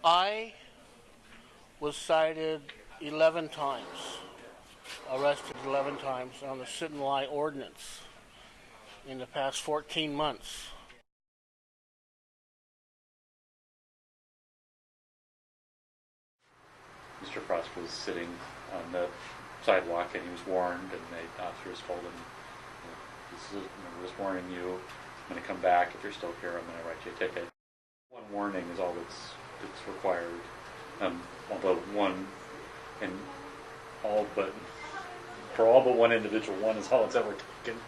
I was cited 11 times, arrested 11 times on the sit and lie ordinance in the past 14 months. Mr. Frost was sitting on the sidewalk and he was warned, and the officers told him, we're just warning you, I'm going to come back. If you're still here, I'm going to write you a ticket. One warning is all that's required. Although for all but one individual, one is all it's ever taken.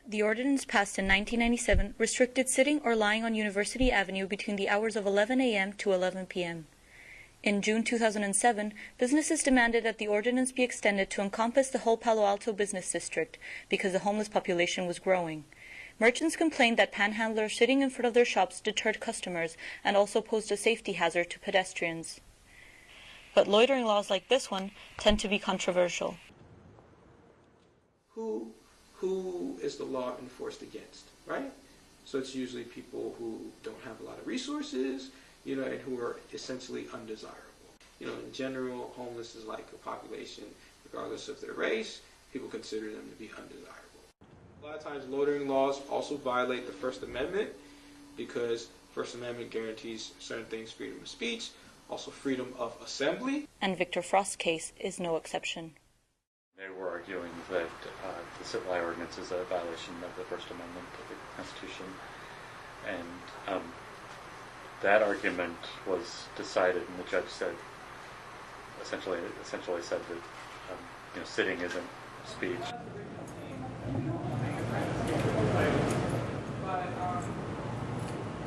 The ordinance passed in 1997 restricted sitting or lying on University Avenue between the hours of 11 a.m. to 11 p.m. In June 2007, businesses demanded that the ordinance be extended to encompass the whole Palo Alto business district because the homeless population was growing. Merchants complained that panhandlers sitting in front of their shops deterred customers and also posed a safety hazard to pedestrians. But loitering laws like this one tend to be controversial. Who is the law enforced against, right? So it's usually people who don't have a lot of resources, and who are essentially undesirable. In general, homeless is like a population, regardless of their race, people consider them to be undesirable. A lot of times loitering laws also violate the First Amendment because First Amendment guarantees certain things, freedom of speech, also freedom of assembly. And Victor Frost's case is no exception. They were arguing that the sit-lie ordinance is a violation of the First Amendment of the Constitution, and that argument was decided, and the judge said, essentially said that sitting isn't speech.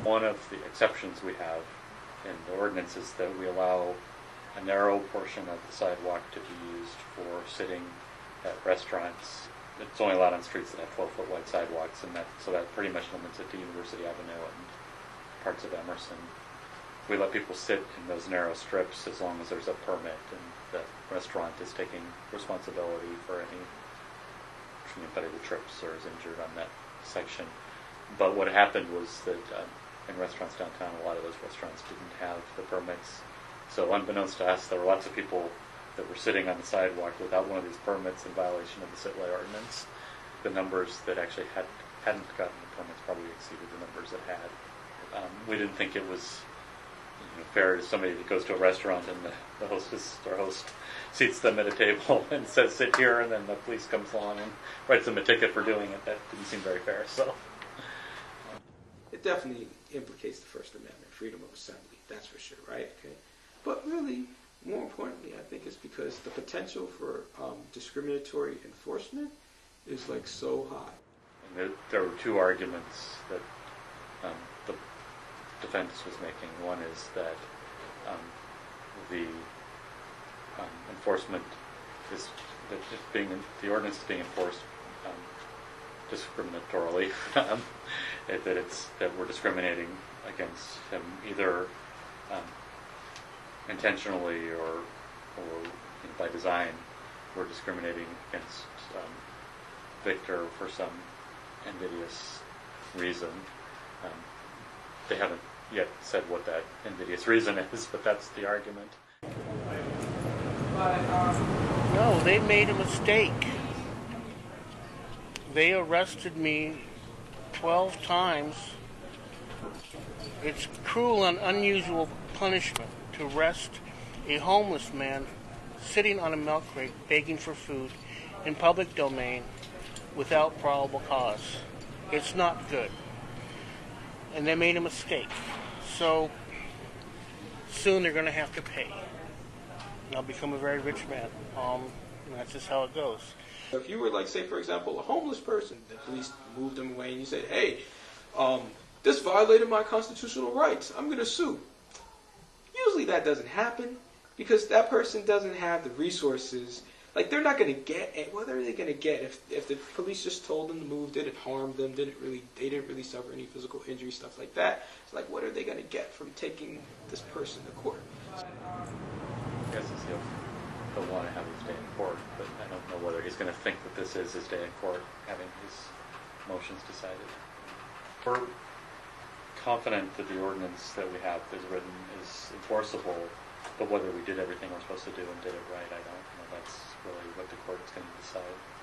One of the exceptions we have in the ordinance is that we allow a narrow portion of the sidewalk to be used for sitting at restaurants. It's only allowed on streets that have 12-foot wide sidewalks, and so that pretty much limits it to University Avenue and parts of Emerson. We let people sit in those narrow strips as long as there's a permit, and the restaurant is taking responsibility for anybody who trips or is injured on that section. But what happened was that in restaurants downtown, a lot of those restaurants didn't have the permits. So unbeknownst to us, there were lots of people that were sitting on the sidewalk without one of these permits in violation of the sit-lie ordinance. The numbers that actually hadn't gotten the permits probably exceeded the numbers that had. We didn't think it was fair to somebody that goes to a restaurant and the hostess or host seats them at a table and says, sit here, and then the police comes along and writes them a ticket for doing it. That didn't seem very fair. So it definitely implicates the First Amendment, freedom of assembly, that's for sure, right? Okay. But really, more importantly, I think it's because the potential for discriminatory enforcement is so high. And there were two arguments that the defense was making. One is that the enforcement is the ordinance is being enforced discriminatorily. that we're discriminating against him either intentionally or by design. We're discriminating against Victor for some invidious reason. They haven't yet said what that invidious reason is, but that's the argument. No, they made a mistake. They arrested me 12 times. It's cruel and unusual punishment to arrest a homeless man sitting on a milk crate begging for food in public domain without probable cause. It's not good. And they made a mistake. So soon they're going to have to pay. And I'll become a very rich man. And that's just how it goes. If you were, say, for example, a homeless person, the police moved them away and you said, hey, this violated my constitutional rights, I'm going to sue. Usually that doesn't happen because that person doesn't have the resources. They're not going to get it. What are they going to get if the police just told them to move, didn't harm them, they didn't really suffer any physical injury, stuff like that? It's what are they going to get from taking this person to court? I guess he'll want to have his day in court, but I don't know whether he's going to think that this is his day in court, having his motions decided. We're confident that the ordinance that we have is written is enforceable, but whether we did everything we're supposed to do and did it right, I don't know. That's really what the court's going to decide.